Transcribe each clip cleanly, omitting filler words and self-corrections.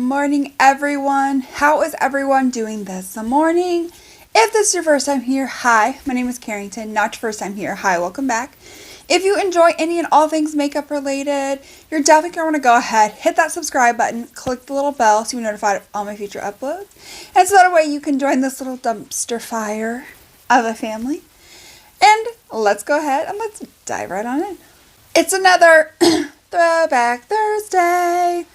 morning, everyone. How is everyone doing this morning? If this is your first time here, hi, my name is Carrington. Not your first time here, hi, welcome back. If you enjoy any and all things makeup related, you're definitely going to want to go ahead, hit that subscribe button, click the little bell so you're notified of all my future uploads. And so that way you can join this little dumpster fire of a family. And let's go ahead and let's dive right on in. It's another Throwback Thursday.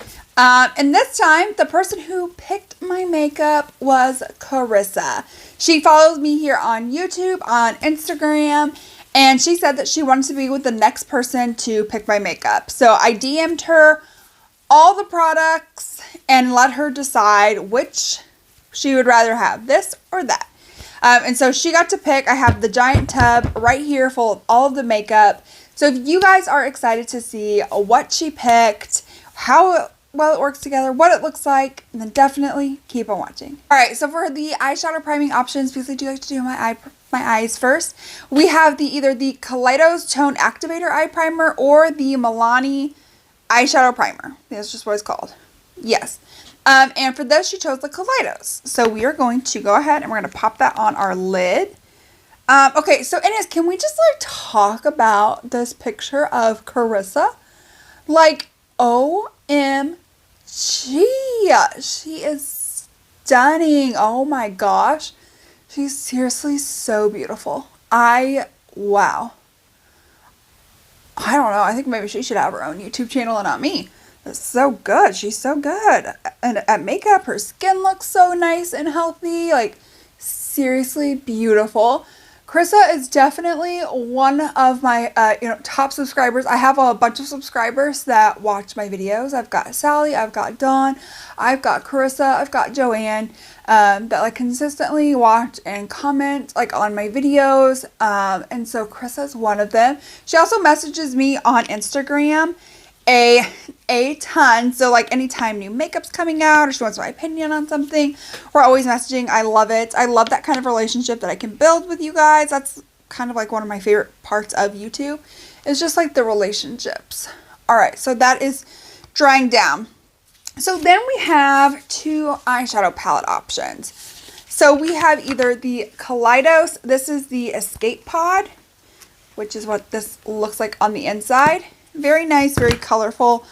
And this time, the person who picked my makeup was Carissa. She follows me here on YouTube, on Instagram, and she said that she wanted to be with the next person to pick my makeup. So I DM'd her all the products and let her decide which she would rather have, this or that. And so she got to pick. I have the giant tub right here full of all of the makeup. So if you guys are excited to see what she picked, how well it works together, what it looks like, then definitely keep on watching. Alright, so for the eyeshadow priming options, because I do like to do my eyes first, we have either the Kaleidos Tone Activator Eye Primer or the Milani Eyeshadow Primer. That's just what it's called. Yes. And for this, she chose the Kaleidos. So we are going to go ahead and we're going to pop that on our lid. Okay, so anyways, can we just like talk about this picture of Carissa? Like, OMG, she is stunning. Oh my gosh, she's seriously so beautiful. Wow. I don't know, I think maybe she should have her own YouTube channel and not me. It's so good. She's so good. And at makeup, her skin looks so nice and healthy. Like, seriously beautiful. Carissa is definitely one of my top subscribers. I have a bunch of subscribers that watch my videos. I've got Sally, I've got Dawn, I've got Carissa, I've got Joanne that like consistently watch and comment like on my videos. And so Carissa is one of them. She also messages me on Instagram a ton. So like anytime new makeup's coming out or she wants my opinion on something, we're always messaging. I love it. I love that kind of relationship that I can build with you guys. That's kind of like one of my favorite parts of YouTube. It's just like the relationships. All right, so that is drying down. So then we have two eyeshadow palette options. So we have either the Kaleidos. This is the Escape Pod, which is what this looks like on the inside. Very nice, very colorful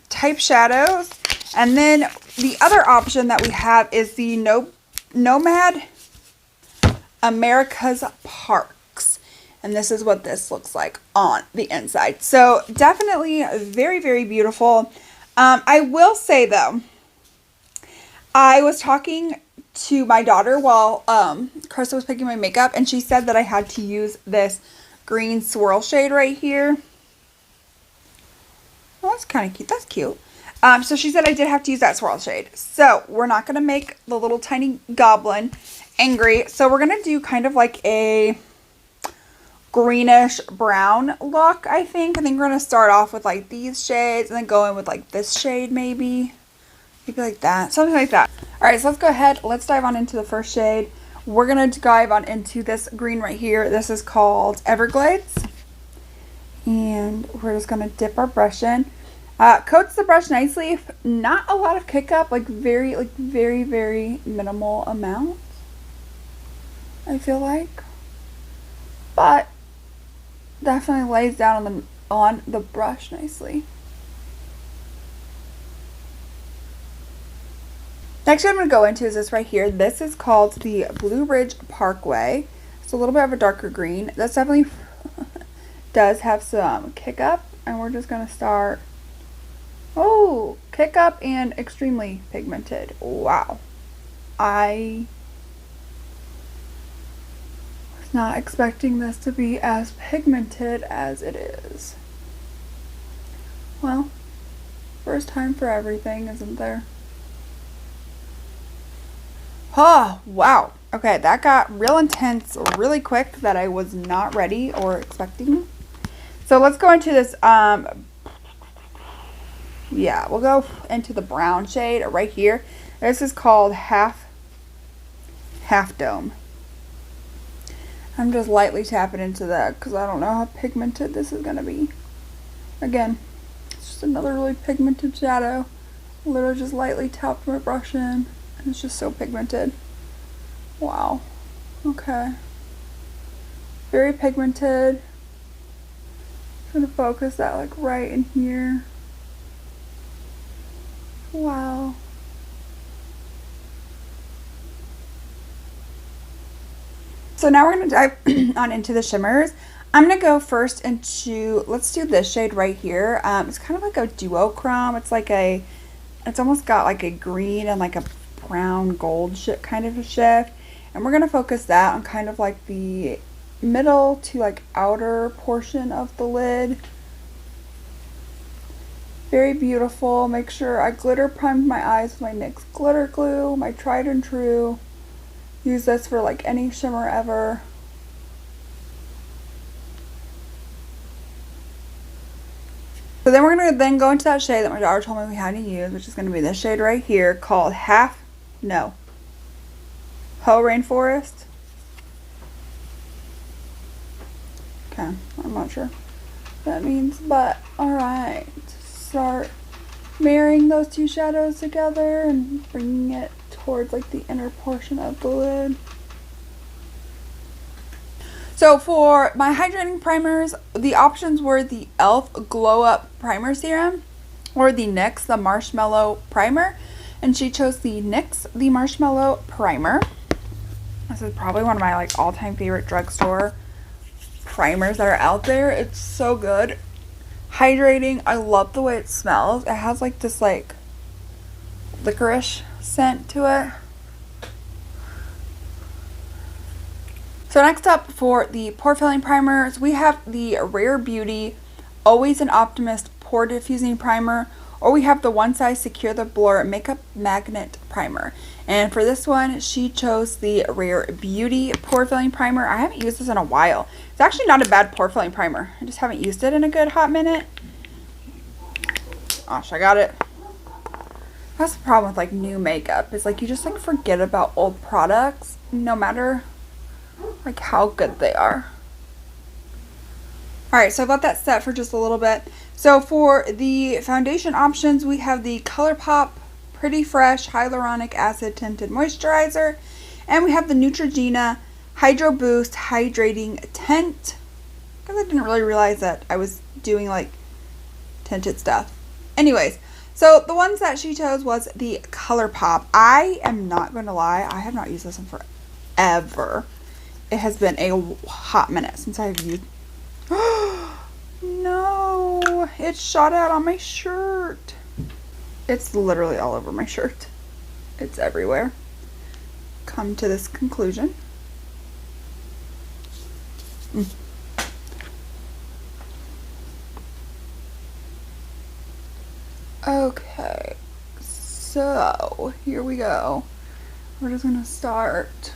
type shadows. And then the other option that we have is the Nomad America's Parks. And this is what this looks like on the inside. So definitely very, very beautiful. I will say though, I was talking to my daughter while Carissa was picking my makeup, and she said that I had to use this green swirl shade right here. Well, that's kind of cute. That's cute. So she said I did have to use that swirl shade. So we're not going to make the little tiny goblin angry. So we're going to do kind of like a greenish brown look, I think. I think we're going to start off with like these shades and then go in with like this shade maybe. Maybe like that. Something like that. Alright, so let's go ahead. Let's dive on into the first shade. We're going to dive on into this green right here. This is called Everglades. And we're just going to dip our brush in. Coats the brush nicely. Not a lot of kick up, like very, very minimal amount, I feel like. But definitely lays down on the brush nicely. Next I'm going to go into is this right here. This is called the Blue Ridge Parkway. It's a little bit of a darker green. That's definitely does have some kick up, and we're just going to start. Oh, kick up and extremely pigmented. Wow. I was not expecting this to be as pigmented as it is. Well, first time for everything, isn't there? Oh, wow. Okay, that got real intense really quick that I was not ready or expecting. So let's go into this, yeah, we'll go into the brown shade right here. This is called Half Dome. I'm just lightly tapping into that because I don't know how pigmented this is going to be. Again, it's just another really pigmented shadow. Literally just lightly tapped my brush in, and it's just so pigmented. Wow. Okay. Very pigmented. I'm gonna focus that like right in here. Wow. So now we're gonna dive on into the shimmers. I'm gonna go first into, let's do this shade right here. It's kind of like a duochrome. It's like it's almost got like a green and like a brown gold kind of a shift. And we're gonna focus that on kind of like the middle to like outer portion of the lid. Very beautiful. Make sure I glitter primed my eyes with my NYX glitter glue, my tried and true. Use this for like any shimmer ever. So then we're going to then go into that shade that my daughter told me we had to use, which is going to be this shade right here called Ho Rainforest. Okay, I'm not sure what that means, but alright. Start marrying those two shadows together and bringing it towards like the inner portion of the lid. So for my hydrating primers, the options were the e.l.f. Glow Up Primer Serum or the NYX the Marshmallow Primer, and she chose the NYX the Marshmallow Primer. This is probably one of my like all-time favorite drugstore primers that are out there. It's so good. Hydrating. I love the way it smells. It has like this like licorice scent to it. So next up for the pore filling primers, we have the Rare Beauty Always an Optimist Pore Diffusing Primer, or we have the One Size Secure the Blur Makeup Magnet Primer. And for this one, she chose the Rare Beauty Pore Filling Primer. I haven't used this in a while. It's actually not a bad pore filling primer. I just haven't used it in a good hot minute. Gosh, I got it. That's the problem with like new makeup. It's like you just like forget about old products no matter like how good they are. Alright, so I've got that set for just a little bit. So for the foundation options, we have the ColourPop Pretty Fresh Hyaluronic Acid Tinted Moisturizer, and we have the Neutrogena Hydro Boost Hydrating Tint, because I didn't really realize that I was doing like tinted stuff. Anyways, so the ones that she chose was the ColourPop. I am not going to lie, I have not used this in forever. It has been a hot minute since I've used. No, it shot out on my shirt. It's literally all over my shirt. It's everywhere. Come to this conclusion. Okay, so here we go. We're just gonna start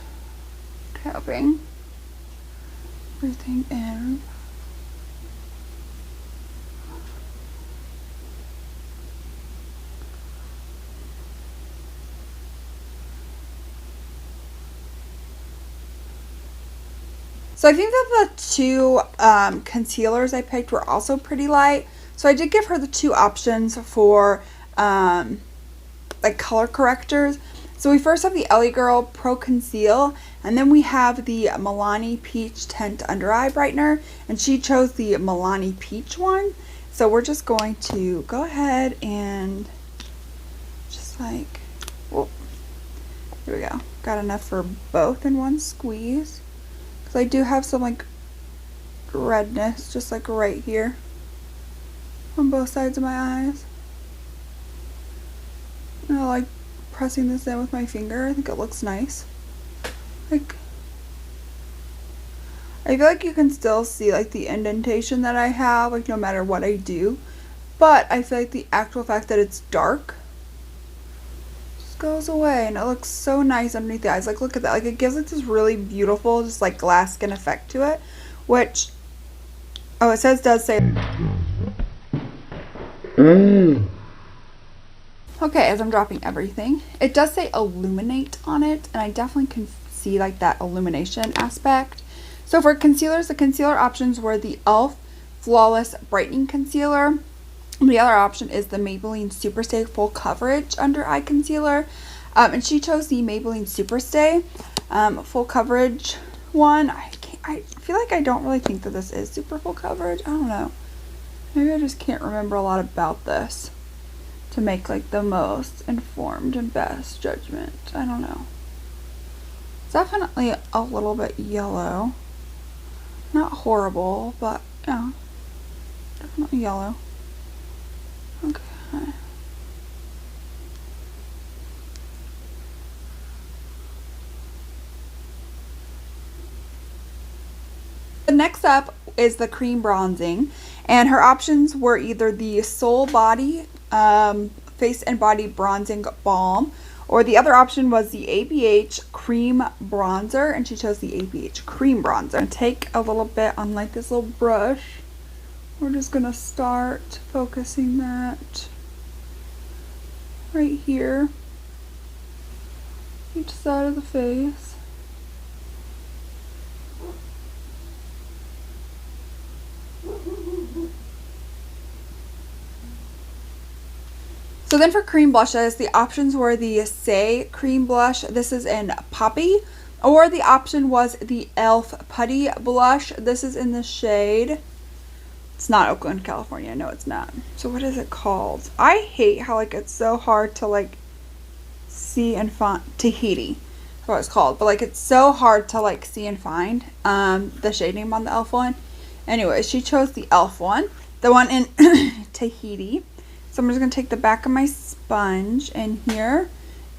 tapping everything in. So I think that the two concealers I picked were also pretty light. So I did give her the two options for like color correctors. So we first have the Ellie Girl Pro Conceal, and then we have the Milani Peach Tint Under Eye Brightener, and she chose the Milani Peach one. So we're just going to go ahead and just like, whoop, here we go. Got enough for both in one squeeze. Because I do have some like redness just like right here on both sides of my eyes. And I like pressing this in with my finger. I think it looks nice. Like, I feel like you can still see like the indentation that I have, like no matter what I do. But I feel like the actual fact that it's dark just goes away, and it looks so nice underneath the eyes. Like, look at that. Like, it gives it this really beautiful, just like glass skin effect to it. Which, oh, it does say. Okay, as I'm dropping everything, it does say illuminate on it, and I definitely can see like that illumination aspect. So for concealers, the concealer options were the e.l.f. Flawless Brightening Concealer, The other option is the Maybelline Superstay Full Coverage Under Eye Concealer. And she chose the Maybelline Superstay Full Coverage one. I feel like I don't really think that this is super full coverage. I don't know. Maybe I just can't remember a lot about this to make like the most informed and best judgment. I don't know. It's definitely a little bit yellow. Not horrible, but yeah, definitely yellow. Okay. The next up is the cream bronzing, and her options were either the Soul Body Face and Body Bronzing Balm, or the other option was the ABH Cream Bronzer, and she chose the ABH Cream Bronzer. And take a little bit on like this little brush. We're just gonna start focusing that right here, each side of the face. So then for cream blushes, the options were the Say Cream Blush. This is in Poppy. Or the option was the e.l.f. Putty Blush. This is in the shade. It's not Oakland, California. No, it's not. So what is it called? I hate how like it's so hard to like see and find. Tahiti. That's what it's called. But like it's so hard to like see and find the shade name on the e.l.f. one. Anyway, she chose the e.l.f. one. The one in Tahiti. So I'm just going to take the back of my sponge in here.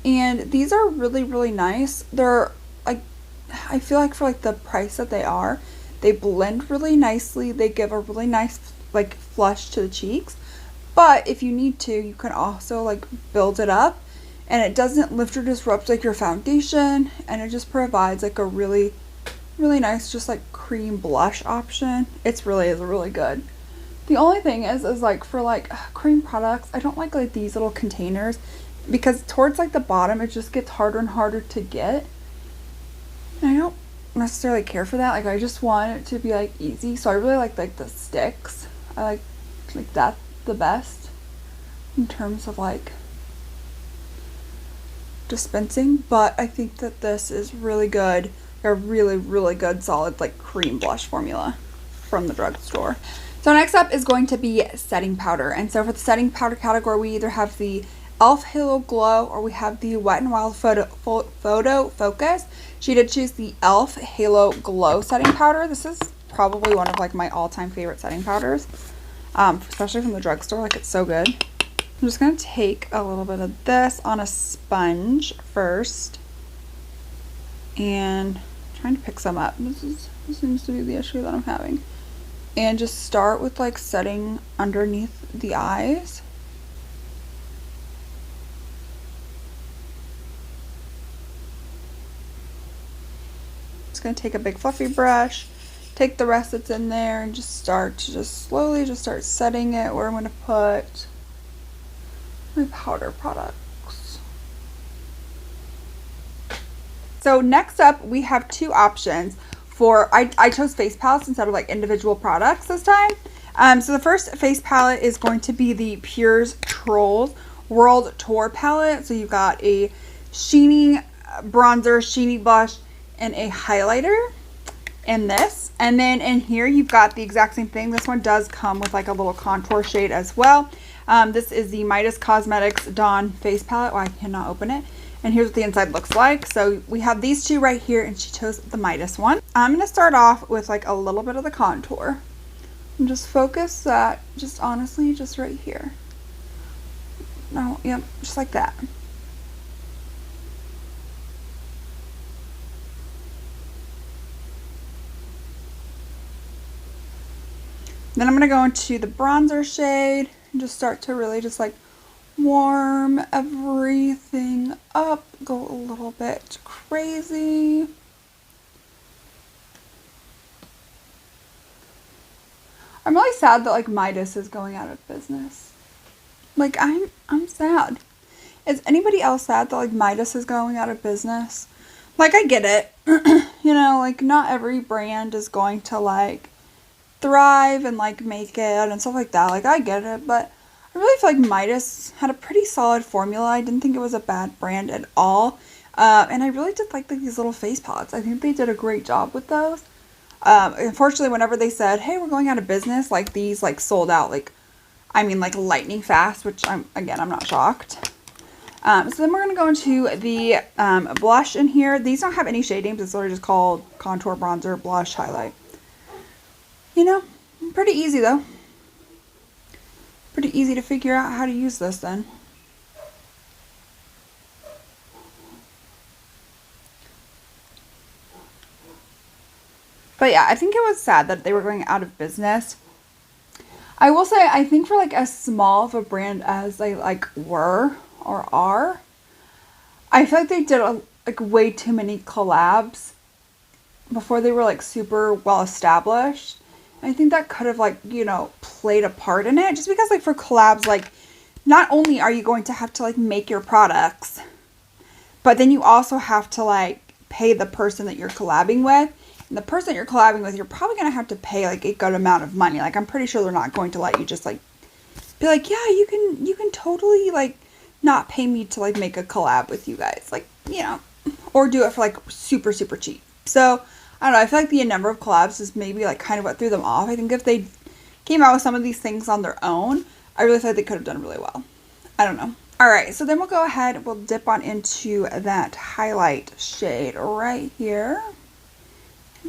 And these are really, really nice. They're like, I feel like for like the price that they blend really nicely. They give a really nice like flush to the cheeks. But if you need to, you can also like build it up. And it doesn't lift or disrupt like your foundation. And it just provides like a really, really nice just like cream blush option. It's really good. The only thing is like for like cream products, I don't like these little containers because towards like the bottom it just gets harder and harder to get. And I don't necessarily care for that. Like I just want it to be like easy. So I really like the sticks. I like that the best in terms of like dispensing. But I think that this is really good. A really good solid like cream blush formula from the drugstore. So next up is going to be setting powder. And so for the setting powder category, we either have the e.l.f. Halo Glow or we have the Wet n Wild Photo Focus. She did choose the e.l.f. Halo Glow setting powder. This is probably one of like my all-time favorite setting powders, especially from the drugstore. Like it's so good. I'm just going to take a little bit of this on a sponge first. And I'm trying to pick some up. This seems to be the issue that I'm having. And just start with like setting underneath the eyes. Just gonna take a big fluffy brush, take the rest that's in there and just start to slowly start setting it where I'm gonna put my powder products. So next up we have two options. I chose face palettes instead of like individual products this time. So the first face palette is going to be the Pure's Trolls World Tour palette. So you've got a sheeny bronzer, sheeny blush, and a highlighter in this. And then in here you've got the exact same thing. This one does come with like a little contour shade as well. This is the Midas Cosmetics Dawn face palette. Oh, I cannot open it. And here's what the inside looks like. So we have these two right here and she chose the Midas one. I'm going to start off with like a little bit of the contour. And just focus that just honestly just right here. No, yep, just like that. Then I'm going to go into the bronzer shade and just start to really just like warm everything up, go a little bit crazy. I'm really sad that like Midas is going out of business. Like I'm sad. Is anybody else sad that like Midas is going out of business? Like I get it. You know, like not every brand is going to like thrive and like make it and stuff like that. Like I get it, but I really feel like Midas had a pretty solid formula. I didn't think it was a bad brand at all. And I really did like these little face pods. I think they did a great job with those. Unfortunately, whenever they said, hey, we're going out of business, like these like sold out like lightning fast, which I'm not shocked. So then we're going to go into the blush in here. These don't have any shade names. It's literally just called contour, bronzer, blush, highlight. You know, pretty easy though. Pretty easy to figure out how to use this then. But yeah, I think it was sad that they were going out of business. I will say, I think for like as small of a brand as they like were or are, I feel like they did like way too many collabs before they were like super well established. And I think that could have like, you know, played a part in it, just because like for collabs, like not only are you going to have to like make your products, but then you also have to like pay the person that you're collabing with. And the person that you're collabing with, you're probably going to have to pay like a good amount of money. Like I'm pretty sure they're not going to let you just like be like, yeah, you can totally like not pay me to like make a collab with you guys. Like, you know, or do it for like super, super cheap. So I don't know. I feel like the number of collabs is maybe like kind of what threw them off. I think if they came out with some of these things on their own, I really thought they could have done really well. I don't know. All right. So then we'll go ahead. We'll dip on into that highlight shade right here.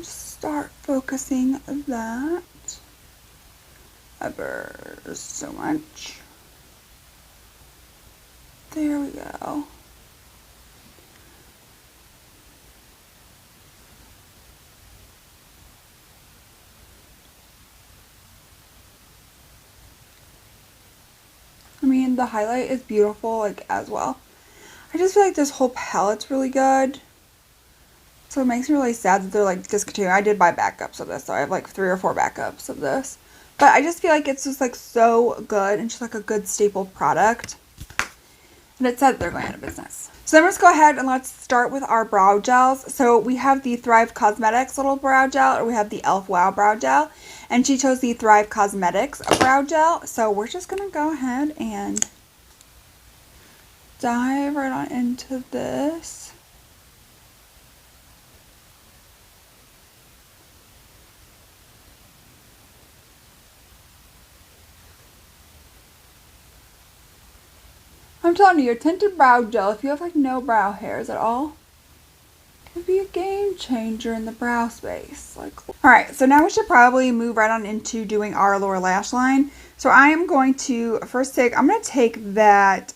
Start focusing that ever so much. There we go. I mean, the highlight is beautiful, like, as well. I just feel like this whole palette's really good. So it makes me really sad that they're like discontinuing. I did buy backups of this, so I have like 3 or 4 backups of this. But I just feel like it's just like so good and just like a good staple product. And it said they're going out of business. So then let's go ahead and let's start with our brow gels. So we have the Thrive Cosmetics little brow gel, or we have the e.l.f. Wow brow gel. And she chose the Thrive Cosmetics brow gel. So we're just going to go ahead and dive right on into this. I'm telling you, your tinted brow gel, if you have like no brow hairs at all, could be a game changer in the brow space. Like, alright, so now we should probably move right on into doing our lower lash line. So I am going to first I'm going to take that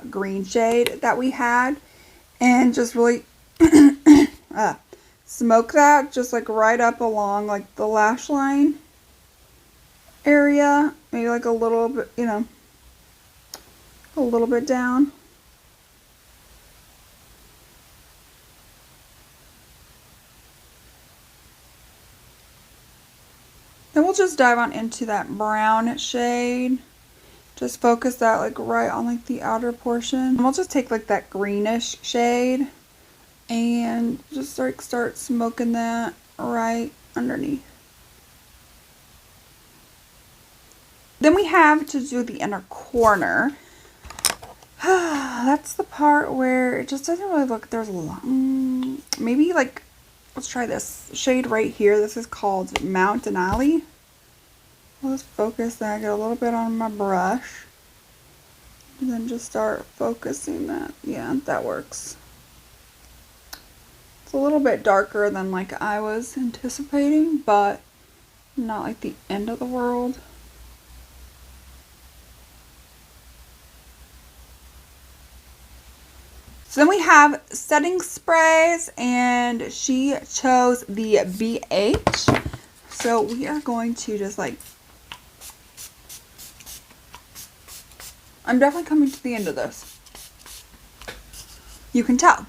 green shade that we had and just really smoke that just like right up along like the lash line area. Maybe like a little bit, you know, a little bit down. Then we'll just dive on into that brown shade. Just focus that like right on like the outer portion. And we'll just take like that greenish shade and just like start smoking that right underneath. Then we have to do the inner corner. That's the part where it just doesn't really look, there's a lot, maybe like, let's try this shade right here. This is called Mountain Alley. Let's focus that, get a little bit on my brush, and then just start focusing that. Yeah, that works. It's a little bit darker than like I was anticipating, but not like the end of the world. So then we have setting sprays, and she chose the BH. So we are going to just like, I'm definitely coming to the end of this. You can tell.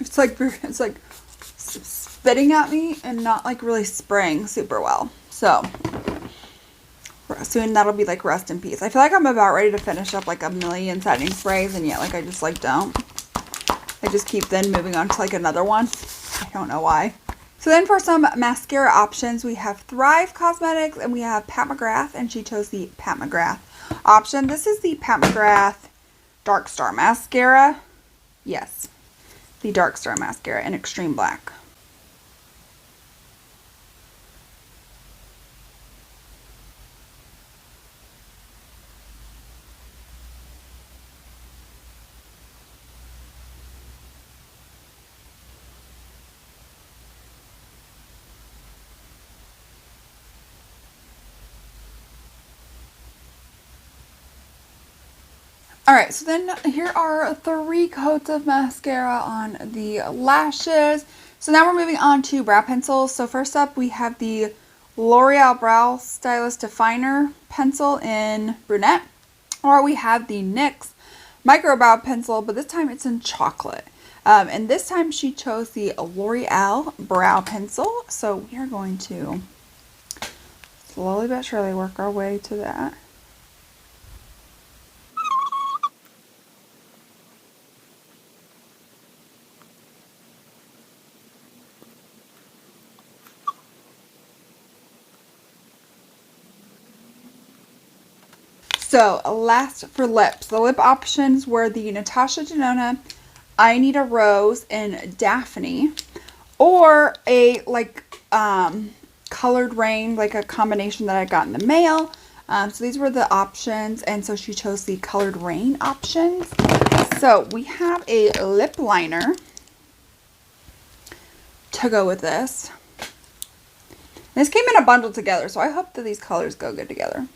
It's like spitting at me and not like really spraying super well. So soon that'll be like rest in peace. I feel like I'm about ready to finish up like a million setting sprays, and yet like I just like don't. I just keep then moving on to like another one. I don't know why. So then for some mascara options, we have Thrive Cosmetics and we have Pat McGrath, and she chose the Pat McGrath option. This is the Pat McGrath Dark Star Mascara. Yes, the Dark Star Mascara in Extreme Black. Alright, so then here are 3 coats of mascara on the lashes. So now we're moving on to brow pencils. So first up we have the L'Oreal Brow Stylist Definer Pencil in Brunette. Or we have the NYX Micro Brow Pencil, but this time it's in chocolate. And this time she chose the L'Oreal Brow Pencil. So we are going to slowly but surely work our way to that. So last for lips, the lip options were the Natasha Denona, I Need a Rose, and Daphne, or a Colored Rain, like a combination that I got in the mail. So these were the options, and so she chose the Colored Rain options. So we have a lip liner to go with this. This came in a bundle together, so I hope that these colors go good together.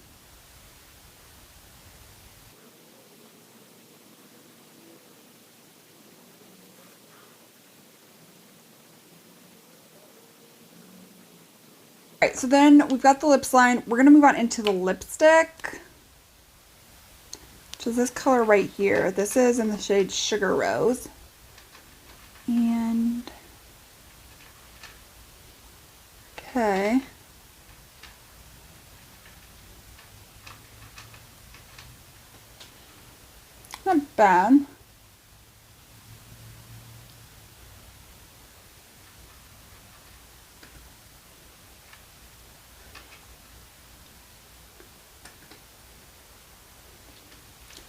Alright, so then we've got the lips line. We're going to move on into the lipstick, which is this color right here. This is in the shade Sugar Rose. And, okay. Not bad.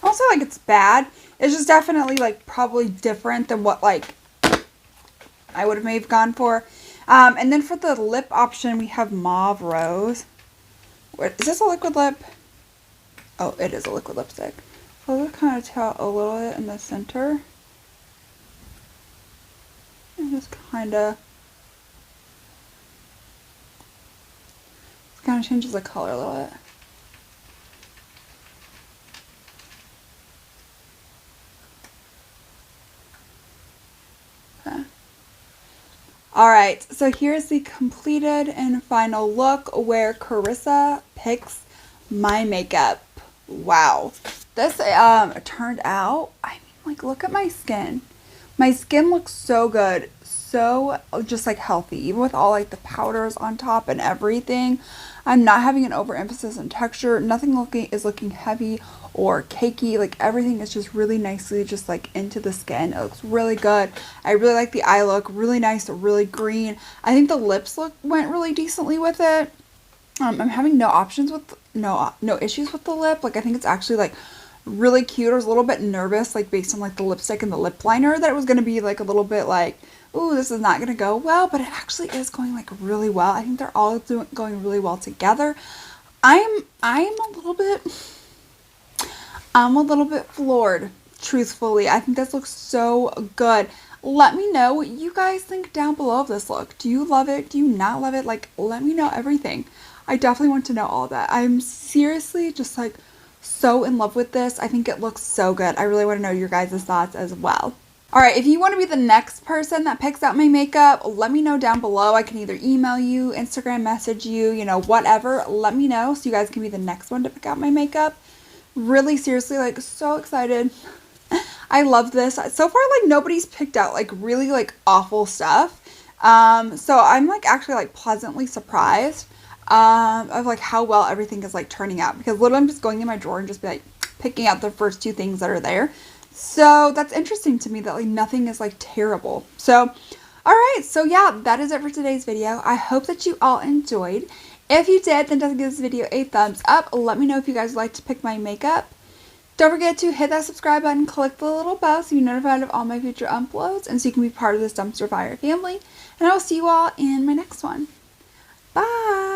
Also, like, it's bad. It's just definitely, like, probably different than what, like, I would have maybe gone for. And then for the lip option, we have Mauve Rose. What, is this a liquid lip? Oh, it is a liquid lipstick. So I'll just kind of tell a little bit in the center. And just kind of changes the color a little bit. Alright, so here's the completed and final look where Carissa picks my makeup. Wow. This turned out, I mean, like, look at my skin. My skin looks so good. So just like healthy, even with all like the powders on top and everything. I'm not having an overemphasis on texture. Nothing is looking heavy or cakey. Like, everything is just really nicely just like into the skin. It looks really good. I really like the eye look. Really nice, really green. I think the lips went really decently with it. I'm having no issues with the lip. Like, I think it's actually like really cute. I was a little bit nervous, like, based on like the lipstick and the lip liner, that it was going to be like a little bit like, ooh, this is not going to go well, but it actually is going like really well. I think they're all going really well together. I'm a little bit floored, truthfully. I think this looks so good. Let me know what you guys think down below of this look. Do you love it? Do you not love it? Like, let me know everything. I definitely want to know all that. I'm seriously just like so in love with this. I think it looks so good. I really want to know your guys' thoughts as well. Alright, if you want to be the next person that picks out my makeup, let me know down below. I can either email you, Instagram message you, you know, whatever. Let me know so you guys can be the next one to pick out my makeup. Really, seriously, like, so excited. I love this. So far, like, nobody's picked out like really like awful stuff. So I'm like actually like pleasantly surprised of like how well everything is like turning out, because literally I'm just going in my drawer and just be like picking out the first 2 things that are there. So that's interesting to me that like nothing is like terrible. So alright, so yeah, that is it for today's video. I hope that you all enjoyed. If you did, then definitely give this video a thumbs up. Let me know if you guys would like to pick my makeup. Don't forget to hit that subscribe button, click the little bell so you're notified of all my future uploads and so you can be part of this dumpster fire family. And I will see you all in my next one. Bye!